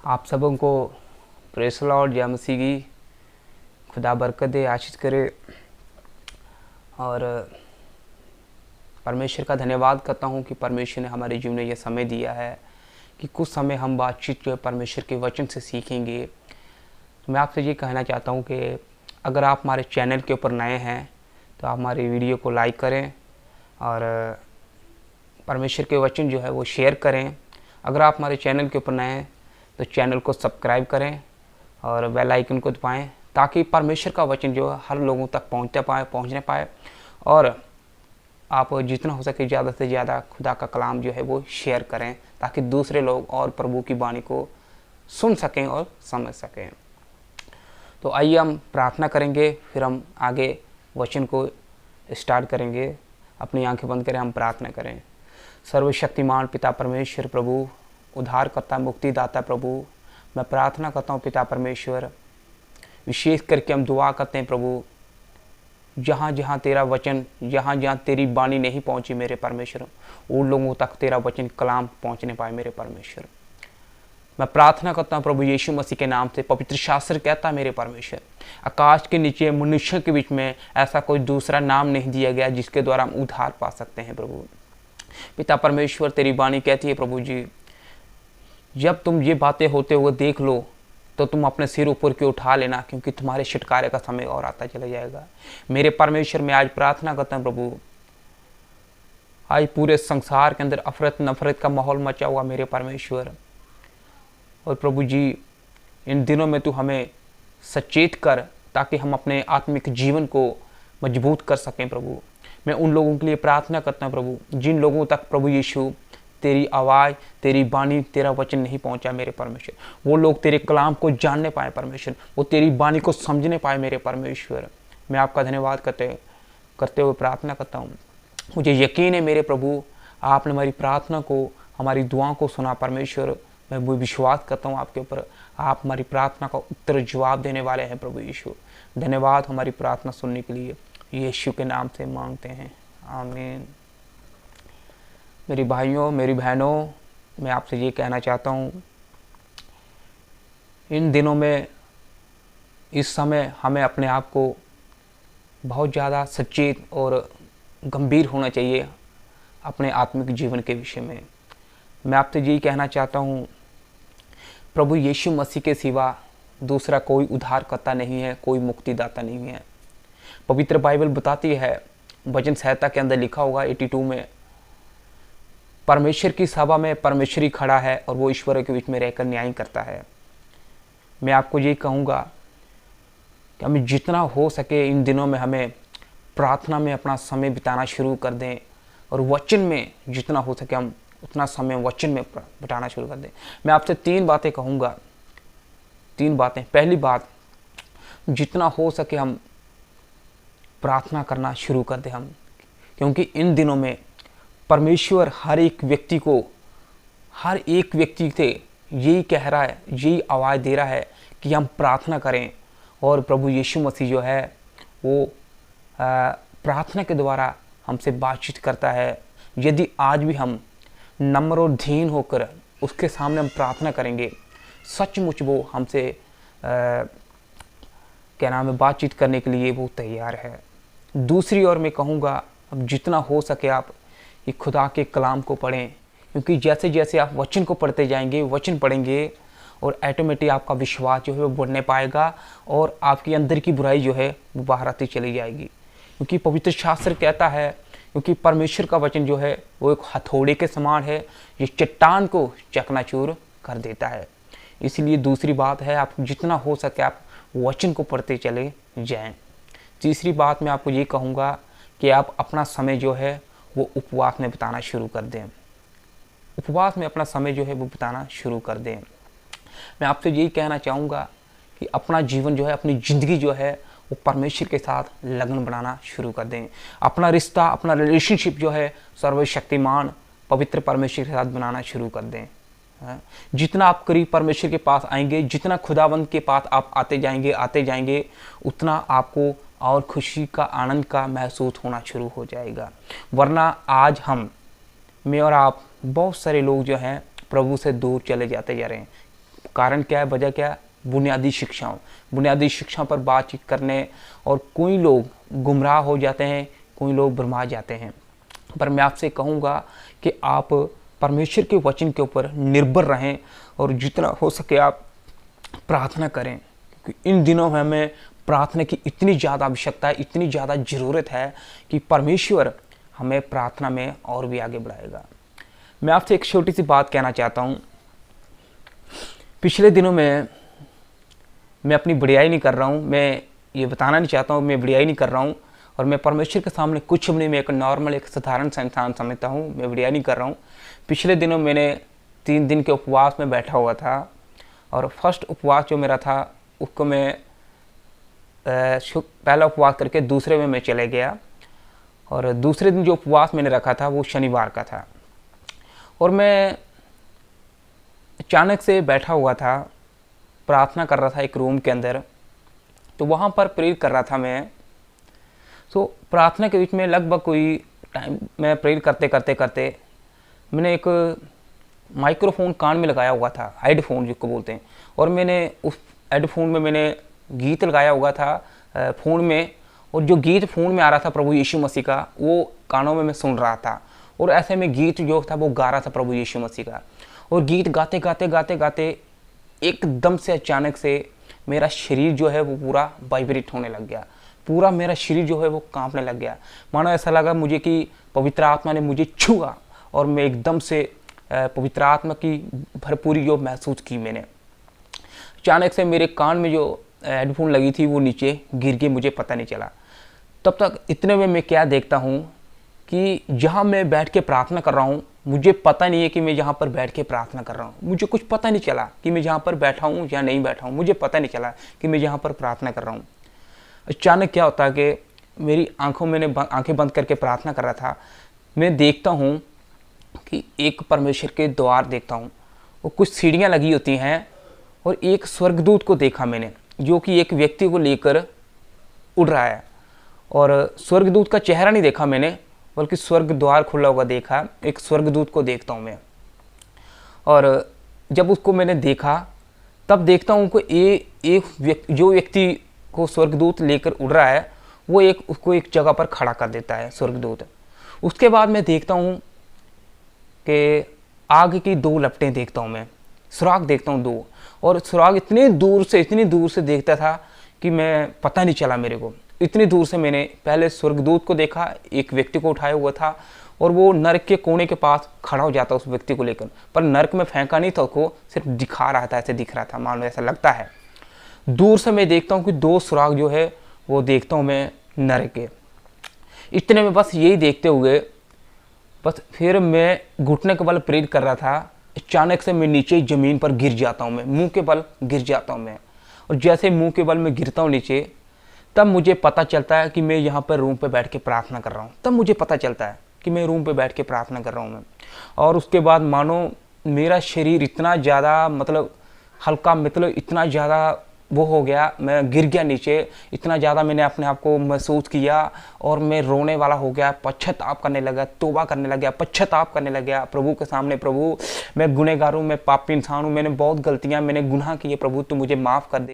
आप सबों को प्रेस लॉर्ड या मसीह की खुदा बरकत दे, आशीष करे। और परमेश्वर का धन्यवाद करता हूँ कि परमेश्वर ने हमारे जीवन में यह समय दिया है कि कुछ समय हम बातचीत जो है परमेश्वर के वचन से सीखेंगे। तो मैं आपसे ये कहना चाहता हूँ कि अगर आप हमारे चैनल के ऊपर नए हैं तो आप हमारी वीडियो को लाइक करें और परमेश्वर के वचन जो है वो शेयर करें। अगर आप हमारे चैनल के ऊपर नए हैं तो चैनल को सब्सक्राइब करें और बेल आइकन को दबाएं ताकि परमेश्वर का वचन जो है हर लोगों तक पहुंचने पाए और आप जितना हो सके ज़्यादा से ज़्यादा खुदा का कलाम जो है वो शेयर करें ताकि दूसरे लोग और प्रभु की वाणी को सुन सकें और समझ सकें। तो आइए हम प्रार्थना करेंगे, फिर हम आगे वचन को स्टार्ट करेंगे। अपनी आंखें बंद करें, हम प्रार्थना करें। सर्वशक्तिमान पिता परमेश्वर प्रभु, उद्धारकर्ता मुक्तिदाता प्रभु, मैं प्रार्थना करता हूँ पिता परमेश्वर, विशेष करके हम दुआ करते हैं प्रभु, जहाँ जहाँ तेरा वचन, जहाँ जहाँ तेरी वाणी नहीं पहुँची मेरे परमेश्वर, उन लोगों तक तेरा वचन कलाम पहुँचने पाए मेरे परमेश्वर। मैं प्रार्थना करता हूँ प्रभु यीशु मसीह के नाम से। पवित्र शास्त्र कहता है मेरे परमेश्वर, आकाश के नीचे मनुष्य के बीच में ऐसा कोई दूसरा नाम नहीं दिया गया जिसके द्वारा हम उद्धार पा सकते हैं प्रभु। पिता परमेश्वर, तेरी वाणी कहती है प्रभु जी, जब तुम ये बातें होते हुए देख लो तो तुम अपने सिर ऊपर के उठा लेना, क्योंकि तुम्हारे छुटकारे का समय और आता चला जाएगा। मेरे परमेश्वर, मैं आज प्रार्थना करता हूँ प्रभु, आज पूरे संसार के अंदर अफरत नफरत का माहौल मचा हुआ मेरे परमेश्वर, और प्रभु जी इन दिनों में तू हमें सचेत कर ताकि हम अपने आत्मिक जीवन को मजबूत कर सकें प्रभु। मैं उन लोगों के लिए प्रार्थना करता हूँ प्रभु जिन लोगों तक प्रभु यीशु तेरी आवाज़, तेरी वाणी, तेरा वचन नहीं पहुंचा मेरे परमेश्वर, वो लोग तेरे कलाम को जानने पाए परमेश्वर, वो तेरी वाणी को समझने पाए मेरे परमेश्वर। मैं आपका धन्यवाद करते हुए प्रार्थना करता हूँ। मुझे यकीन है मेरे प्रभु, आपने हमारी प्रार्थना को, हमारी दुआओं को सुना परमेश्वर। मैं वो विश्वास करता हूँ आपके ऊपर, आप हमारी प्रार्थना का उत्तर जवाब देने वाले हैं प्रभु यीशु। धन्यवाद हमारी प्रार्थना सुनने के लिए, यीशु के नाम से मांगते हैं, आमीन। मेरी भाइयों, मेरी बहनों, मैं आपसे ये कहना चाहता हूँ, इन दिनों में, इस समय हमें अपने आप को बहुत ज़्यादा सचेत और गंभीर होना चाहिए अपने आत्मिक जीवन के विषय में। मैं आपसे यही कहना चाहता हूँ, प्रभु यीशु मसीह के सिवा दूसरा कोई उद्धारकर्ता नहीं है, कोई मुक्तिदाता नहीं है। पवित्र बाइबल बताती है, वचन संहिता के अंदर लिखा होगा 82 में, परमेश्वर की सभा में परमेश्वर ही खड़ा है और वो ईश्वर के बीच में रहकर न्याय करता है। मैं आपको ये कहूँगा कि हमें जितना हो सके इन दिनों में हमें प्रार्थना में अपना समय बिताना शुरू कर दें और वचन में जितना हो सके हम उतना समय वचन में बिताना शुरू कर दें। मैं आपसे 3 बातें कहूँगा, 3 बातें। पहली बात, जितना हो सके हम प्रार्थना करना शुरू कर दें हम, क्योंकि इन दिनों में परमेश्वर हर एक व्यक्ति से यही कह रहा है, यही आवाज़ दे रहा है कि हम प्रार्थना करें। और प्रभु यीशु मसीह जो है वो प्रार्थना के द्वारा हमसे बातचीत करता है। यदि आज भी हम नम्र और दीन होकर उसके सामने हम प्रार्थना करेंगे, सचमुच वो हमसे क्या नाम है, बातचीत करने के लिए वो तैयार है। दूसरी ओर मैं कहूँगा, अब जितना हो सके आप कि खुदा के कलाम को पढ़ें, क्योंकि जैसे जैसे आप वचन को पढ़ते जाएंगे, वचन पढ़ेंगे, और ऑटोमेटिक आपका विश्वास जो है वो बढ़ने पाएगा और आपके अंदर की बुराई जो है वो बाहर आती चली जाएगी। क्योंकि पवित्र शास्त्र कहता है, क्योंकि परमेश्वर का वचन जो है वो एक हथौड़े के समान है, ये चट्टान को चकनाचूर कर देता है। इसलिए दूसरी बात है, आप जितना हो सके आप वचन को पढ़ते चले जाएं। तीसरी बात मैं आपको ये कहूँगा कि आप अपना समय जो है वो उपवास में बिताना शुरू कर दें। उपवास में अपना समय जो है वो बिताना शुरू कर दें। मैं आपसे यही कहना चाहूँगा कि अपना जीवन जो है, अपनी ज़िंदगी जो है वो परमेश्वर के साथ लगन बनाना शुरू कर दें। अपना रिश्ता, अपना रिलेशनशिप जो है सर्वशक्तिमान पवित्र परमेश्वर के साथ बनाना शुरू कर दें। जितना आप करीब परमेश्वर के पास आएंगे, जितना खुदावंद के पास आप आते जाएंगे, उतना आपको और खुशी का, आनंद का महसूस होना शुरू हो जाएगा। वरना आज मैं और आप, बहुत सारे लोग जो हैं प्रभु से दूर चले जाते जा रहे हैं। कारण क्या है, वजह क्या है? बुनियादी शिक्षा पर बातचीत करने, और कोई लोग गुमराह हो जाते हैं, कोई लोग भरमा जाते हैं। पर मैं आपसे कहूँगा कि आप परमेश्वर के वचन के ऊपर निर्भर रहें और जितना हो सके आप प्रार्थना करें, क्योंकि इन दिनों में हमें प्रार्थना की इतनी ज़्यादा आवश्यकता है, इतनी ज़्यादा ज़रूरत है कि परमेश्वर हमें प्रार्थना में और भी आगे बढ़ाएगा। मैं आपसे एक छोटी सी बात कहना चाहता हूँ। पिछले दिनों में मैं अपनी बढ़ियाई नहीं कर रहा हूँ, मैं ये बताना नहीं चाहता हूँ मैं बढ़ियाई नहीं कर रहा हूँ, और मैं परमेश्वर के सामने कुछ भी नहीं, मैं एक नॉर्मल एक साधारण सा इंसान समझता हूँ, मैं बढ़ियाई नहीं कर रहा हूँ। पिछले दिनों मैंने 3 दिन के उपवास में बैठा हुआ था, और फर्स्ट उपवास जो मेरा था उसको मैं पहला उपवास करके दूसरे में मैं चले गया, और दूसरे दिन जो उपवास मैंने रखा था वो शनिवार का था। और मैं अचानक से बैठा हुआ था, प्रार्थना कर रहा था एक रूम के अंदर, तो वहाँ पर प्रेयर कर रहा था मैं। तो प्रार्थना के बीच में लगभग कोई टाइम मैं प्रेयर करते करते करते मैंने एक माइक्रोफोन कान में लगाया हुआ था, हेडफोन जिसको बोलते हैं, और मैंने उस हेडफोन में मैंने गीत लगाया हुआ था फ़ोन में, और जो गीत फ़ोन में आ रहा था प्रभु यीशु मसीह का, वो कानों में मैं सुन रहा था, और ऐसे में गीत जो था वो गा रहा था प्रभु यीशु मसीह का। और गीत गाते गाते गाते गाते एकदम से अचानक से मेरा शरीर जो है वो पूरा वाइब्रेट होने लग गया, पूरा मेरा शरीर जो है वो कांपने लग गया। मानो ऐसा लगा मुझे कि पवित्र आत्मा ने मुझे छुआ, और मैं एकदम से पवित्र आत्मा की भरपूरी जो महसूस की मैंने। अचानक से मेरे कान में जो हेडफोन लगी थी वो नीचे गिर गई, मुझे पता नहीं चला। तब तक इतने में मैं क्या देखता हूँ कि जहाँ मैं बैठ के प्रार्थना कर रहा हूँ, मुझे पता नहीं है कि मैं जहाँ पर बैठ के प्रार्थना कर रहा हूँ, मुझे कुछ पता नहीं चला कि मैं जहाँ पर बैठा हूँ या नहीं बैठा हूँ, मुझे पता नहीं चला कि मैं जहाँ पर प्रार्थना कर रहा हूँ। अचानक क्या होता है कि मेरी मैंने आंखें बंद करके प्रार्थना कर रहा था, मैं देखता हूँ कि एक परमेश्वर के द्वार देखता हूँ, वो कुछ सीढ़ियाँ लगी होती हैं, और एक स्वर्गदूत को देखा मैंने जो कि एक व्यक्ति को लेकर उड़ रहा है। और स्वर्गदूत का चेहरा नहीं देखा मैंने, बल्कि स्वर्ग द्वार खुला हुआ देखा, एक स्वर्गदूत को देखता हूँ मैं। और जब उसको मैंने देखा तब देखता हूँ कि जो व्यक्ति को स्वर्गदूत लेकर उड़ रहा है वो उसको एक जगह पर खड़ा कर देता है स्वर्गदूत। उसके बाद मैं देखता हूँ कि आग की 2 लपटें देखता हूँ मैं, सुराग देखता हूँ 2, और सुराग इतनी दूर से देखता था कि मैं पता नहीं चला मेरे को। इतनी दूर से मैंने पहले स्वर्गदूत को देखा, एक व्यक्ति को उठाया हुआ था, और वो नरक के कोने के पास खड़ा हो जाता उस व्यक्ति को लेकर, पर नरक में फेंका नहीं था उसको, सिर्फ दिखा रहा था, ऐसे दिख रहा था, मान लो ऐसा लगता है। दूर से मैं देखता हूँ कि 2 सुराग जो है वो देखता हूँ मैं नरक के। इतने में बस यही देखते हुए बस फिर मैं घुटने के बल प्रेरित कर रहा था, अचानक से मैं नीचे ज़मीन पर गिर जाता हूँ, मैं मुंह के बल गिर जाता हूँ मैं। और जैसे मुंह के बल में गिरता हूँ नीचे, तब मुझे पता चलता है कि मैं यहाँ पर रूम पे बैठ के प्रार्थना कर रहा हूँ। तब मुझे पता चलता है कि मैं रूम पे बैठ के प्रार्थना कर रहा हूँ मैं। और उसके बाद मानो मेरा शरीर इतना ज़्यादा मतलब हल्का, मतलब इतना ज़्यादा वो हो गया, मैं गिर गया नीचे, इतना ज़्यादा मैंने अपने आप को महसूस किया, और मैं रोने वाला हो गया, पश्चाताप करने लगा, तौबा करने लग गया, पश्चाताप करने लग गया प्रभु के सामने। प्रभु मैं गुनहगार हूँ, मैं पापी इंसान हूँ, मैंने बहुत गलतियाँ, मैंने गुनाह किए, प्रभु तू मुझे माफ़ कर दे।